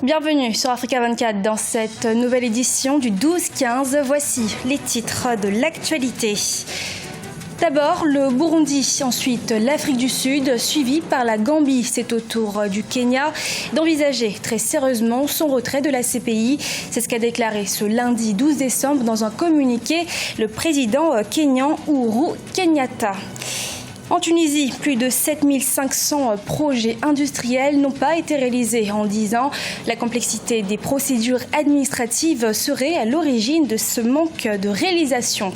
Bienvenue sur Africa 24 dans cette nouvelle édition du 12-15. Voici les titres de l'actualité. D'abord le Burundi, ensuite l'Afrique du Sud, suivi par la Gambie. C'est au tour du Kenya d'envisager très sérieusement son retrait de la CPI. C'est ce qu'a déclaré ce lundi 12 décembre dans un communiqué le président kényan Uhuru Kenyatta. En Tunisie, plus de 7500 projets industriels n'ont pas été réalisés en 10 ans. La complexité des procédures administratives serait à l'origine de ce manque de réalisation.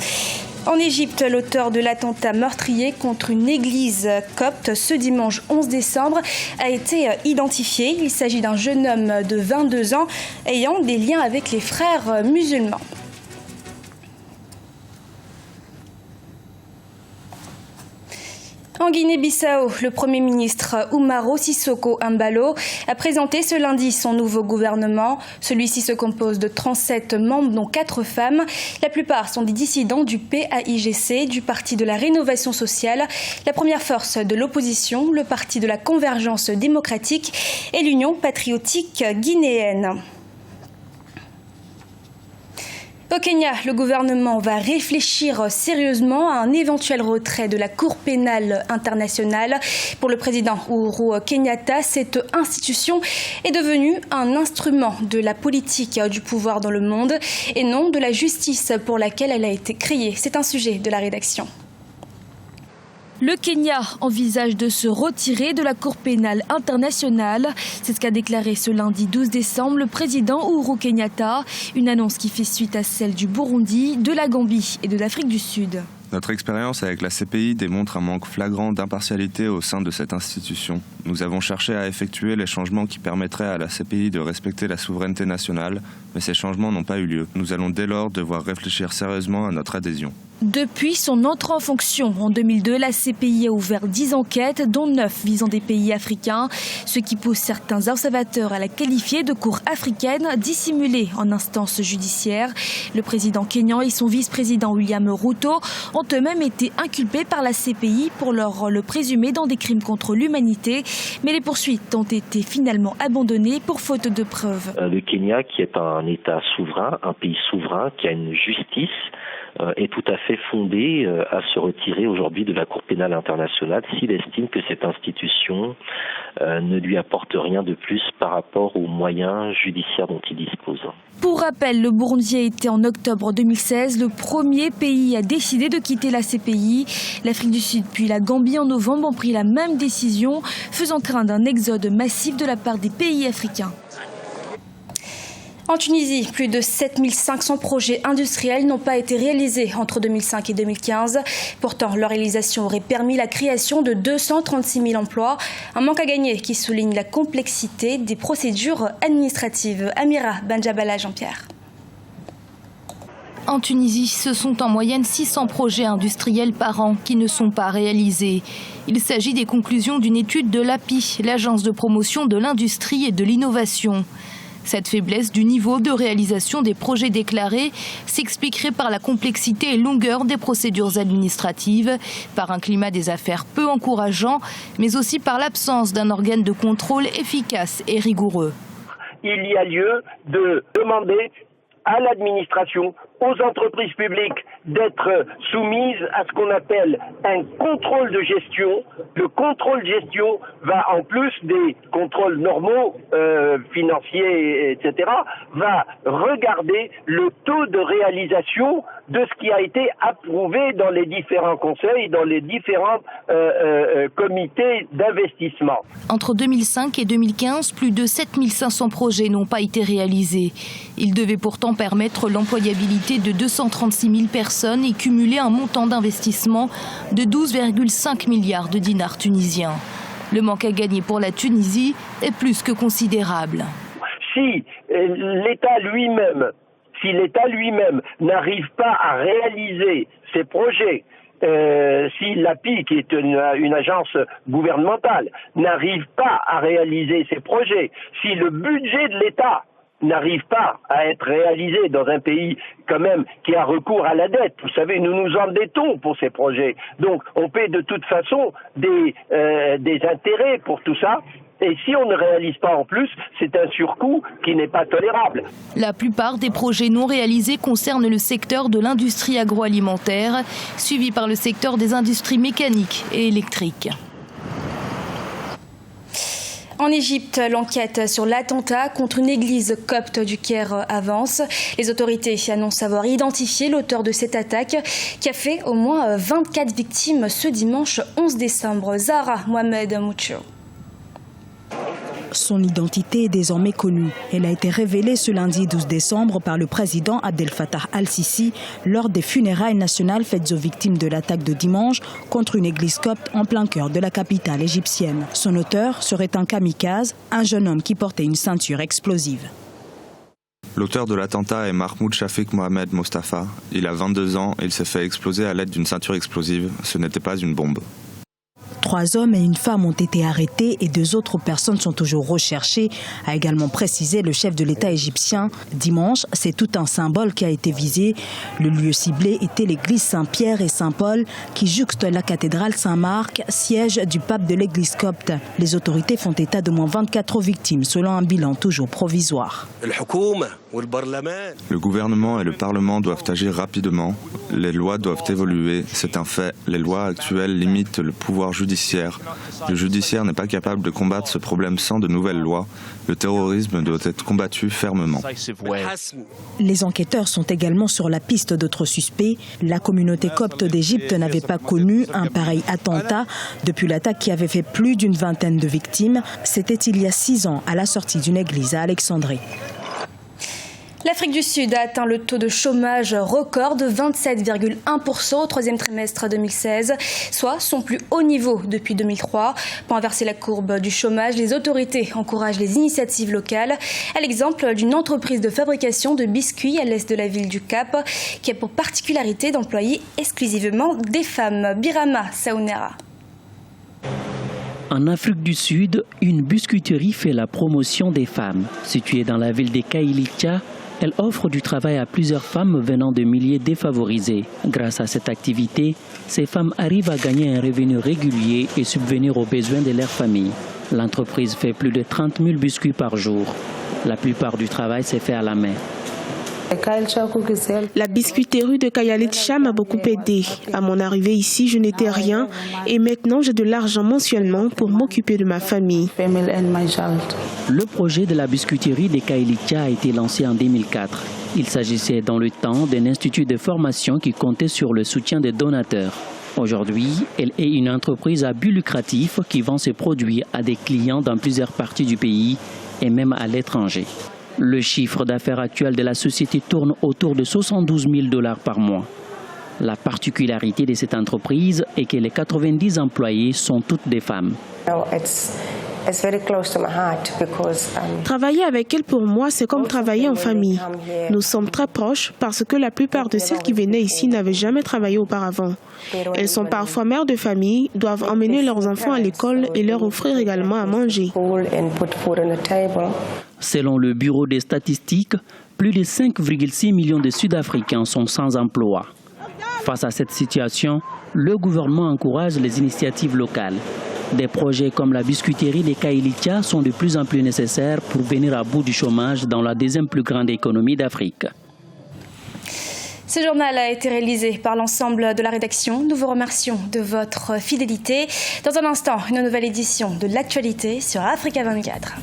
En Égypte, l'auteur de l'attentat meurtrier contre une église copte ce dimanche 11 décembre a été identifié. Il s'agit d'un jeune homme de 22 ans ayant des liens avec les frères musulmans. En Guinée-Bissau, le Premier ministre Umaro Sissoko Embalo a présenté ce lundi son nouveau gouvernement. Celui-ci se compose de 37 membres, dont 4 femmes. La plupart sont des dissidents du PAIGC, du Parti de la Rénovation sociale, la première force de l'opposition, le Parti de la Convergence démocratique et l'Union patriotique guinéenne. Au Kenya, le gouvernement va réfléchir sérieusement à un éventuel retrait de la Cour pénale internationale. Pour le président Uhuru Kenyatta, cette institution est devenue un instrument de la politique du pouvoir dans le monde et non de la justice pour laquelle elle a été créée. C'est un sujet de la rédaction. Le Kenya envisage de se retirer de la Cour pénale internationale. C'est ce qu'a déclaré ce lundi 12 décembre le président Uhuru Kenyatta. Une annonce qui fait suite à celle du Burundi, de la Gambie et de l'Afrique du Sud. Notre expérience avec la CPI démontre un manque flagrant d'impartialité au sein de cette institution. Nous avons cherché à effectuer les changements qui permettraient à la CPI de respecter la souveraineté nationale, mais ces changements n'ont pas eu lieu. Nous allons dès lors devoir réfléchir sérieusement à notre adhésion. Depuis son entrée en fonction en 2002, la CPI a ouvert 10 enquêtes, dont 9 visant des pays africains, ce qui pousse certains observateurs à la qualifier de cour africaine dissimulée en instance judiciaire. Le président kényan et son vice-président William Ruto ont eux-mêmes été inculpés par la CPI pour leur rôle présumé dans des crimes contre l'humanité, mais les poursuites ont été finalement abandonnées pour faute de preuves. Le Kenya, qui est un État souverain, un pays souverain, qui a une justice, est tout à fait fondé à se retirer aujourd'hui de la Cour pénale internationale s'il estime que cette institution ne lui apporte rien de plus par rapport aux moyens judiciaires dont il dispose. Pour rappel, le Burundi a été en octobre 2016 le premier pays à décider de quitter la CPI. L'Afrique du Sud puis la Gambie en novembre ont pris la même décision, faisant craindre un exode massif de la part des pays africains. En Tunisie, plus de 7500 projets industriels n'ont pas été réalisés entre 2005 et 2015. Pourtant, leur réalisation aurait permis la création de 236 000 emplois. Un manque à gagner qui souligne la complexité des procédures administratives. Amira Benjabala, Jean-Pierre. En Tunisie, ce sont en moyenne 600 projets industriels par an qui ne sont pas réalisés. Il s'agit des conclusions d'une étude de l'API, l'Agence de promotion de l'industrie et de l'innovation. Cette faiblesse du niveau de réalisation des projets déclarés s'expliquerait par la complexité et longueur des procédures administratives, par un climat des affaires peu encourageant, mais aussi par l'absence d'un organe de contrôle efficace et rigoureux. Il y a lieu de demander à l'administration, aux entreprises publiques d'être soumises à ce qu'on appelle un contrôle de gestion. Le contrôle de gestion va, en plus des contrôles normaux, financiers, etc., va regarder le taux de réalisation de ce qui a été approuvé dans les différents conseils, dans les différents comités d'investissement. Entre 2005 et 2015, plus de 7500 projets n'ont pas été réalisés. Ils devaient pourtant permettre l'employabilité de 236 000 personnes et cumuler un montant d'investissement de 12,5 milliards de dinars tunisiens. Le manque à gagner pour la Tunisie est plus que considérable. Si l'État lui-même n'arrive pas à réaliser ses projets, si l'API, qui est une agence gouvernementale, n'arrive pas à réaliser ses projets, si le budget de l'État n'arrive pas à être réalisé dans un pays quand même qui a recours à la dette. Vous savez, nous nous endettons pour ces projets. Donc, on paie de toute façon des intérêts pour tout ça. Et si on ne réalise pas en plus, c'est un surcoût qui n'est pas tolérable. La plupart des projets non réalisés concernent le secteur de l'industrie agroalimentaire, suivi par le secteur des industries mécaniques et électriques. En Égypte, l'enquête sur l'attentat contre une église copte du Caire avance. Les autorités annoncent avoir identifié l'auteur de cette attaque qui a fait au moins 24 victimes ce dimanche 11 décembre. Zahra Mohamed Moucho. Son identité est désormais connue. Elle a été révélée ce lundi 12 décembre par le président Abdel Fattah al-Sisi lors des funérailles nationales faites aux victimes de l'attaque de dimanche contre une église copte en plein cœur de la capitale égyptienne. Son auteur serait un kamikaze, un jeune homme qui portait une ceinture explosive. L'auteur de l'attentat est Mahmoud Shafik Mohamed Mostafa. Il a 22 ans et il s'est fait exploser à l'aide d'une ceinture explosive. Ce n'était pas une bombe. 3 hommes et une femme ont été arrêtés et 2 autres personnes sont toujours recherchées, a également précisé le chef de l'État égyptien. Dimanche, c'est tout un symbole qui a été visé. Le lieu ciblé était l'église Saint-Pierre et Saint-Paul qui jouxte la cathédrale Saint-Marc, siège du pape de l'église copte. Les autorités font état de moins 24 victimes selon un bilan toujours provisoire. Le gouvernement et le Parlement doivent agir rapidement. Les lois doivent évoluer, c'est un fait. Les lois actuelles limitent le pouvoir judiciaire. Le judiciaire n'est pas capable de combattre ce problème sans de nouvelles lois. Le terrorisme doit être combattu fermement. Les enquêteurs sont également sur la piste d'autres suspects. La communauté copte d'Égypte n'avait pas connu un pareil attentat depuis l'attaque qui avait fait plus d'une vingtaine de victimes. C'était il y a 6 ans à la sortie d'une église à Alexandrie. L'Afrique du Sud a atteint le taux de chômage record de 27,1% au 3e trimestre 2016, soit son plus haut niveau depuis 2003. Pour inverser la courbe du chômage, les autorités encouragent les initiatives locales, à l'exemple d'une entreprise de fabrication de biscuits à l'est de la ville du Cap, qui a pour particularité d'employer exclusivement des femmes. Birama Saounera. En Afrique du Sud, une biscuiterie fait la promotion des femmes. Située dans la ville de Kailicha, elle offre du travail à plusieurs femmes venant de milieux défavorisés. Grâce à cette activité, ces femmes arrivent à gagner un revenu régulier et subvenir aux besoins de leur famille. L'entreprise fait plus de 30 000 biscuits par jour. La plupart du travail s'est fait à la main. La biscuiterie de Kayalitcha m'a beaucoup aidé. À mon arrivée ici, je n'étais rien et maintenant j'ai de l'argent mensuellement pour m'occuper de ma famille. Le projet de la biscuiterie de Kayalitcha a été lancé en 2004. Il s'agissait dans le temps d'un institut de formation qui comptait sur le soutien des donateurs. Aujourd'hui, elle est une entreprise à but lucratif qui vend ses produits à des clients dans plusieurs parties du pays et même à l'étranger. Le chiffre d'affaires actuel de la société tourne autour de 72 000 $ par mois. La particularité de cette entreprise est que les 90 employés sont toutes des femmes. Travailler avec elle pour moi, c'est comme travailler en famille. Nous sommes très proches parce que la plupart de celles qui venaient ici n'avaient jamais travaillé auparavant. Elles sont parfois mères de famille, doivent emmener leurs enfants à l'école et leur offrir également à manger. Selon le Bureau des statistiques, plus de 5,6 millions de Sud-Africains sont sans emploi. Face à cette situation, le gouvernement encourage les initiatives locales. Des projets comme la biscuiterie de Kailicha sont de plus en plus nécessaires pour venir à bout du chômage dans la 2e plus grande économie d'Afrique. Ce journal a été réalisé par l'ensemble de la rédaction. Nous vous remercions de votre fidélité. Dans un instant, une nouvelle édition de l'actualité sur Africa 24.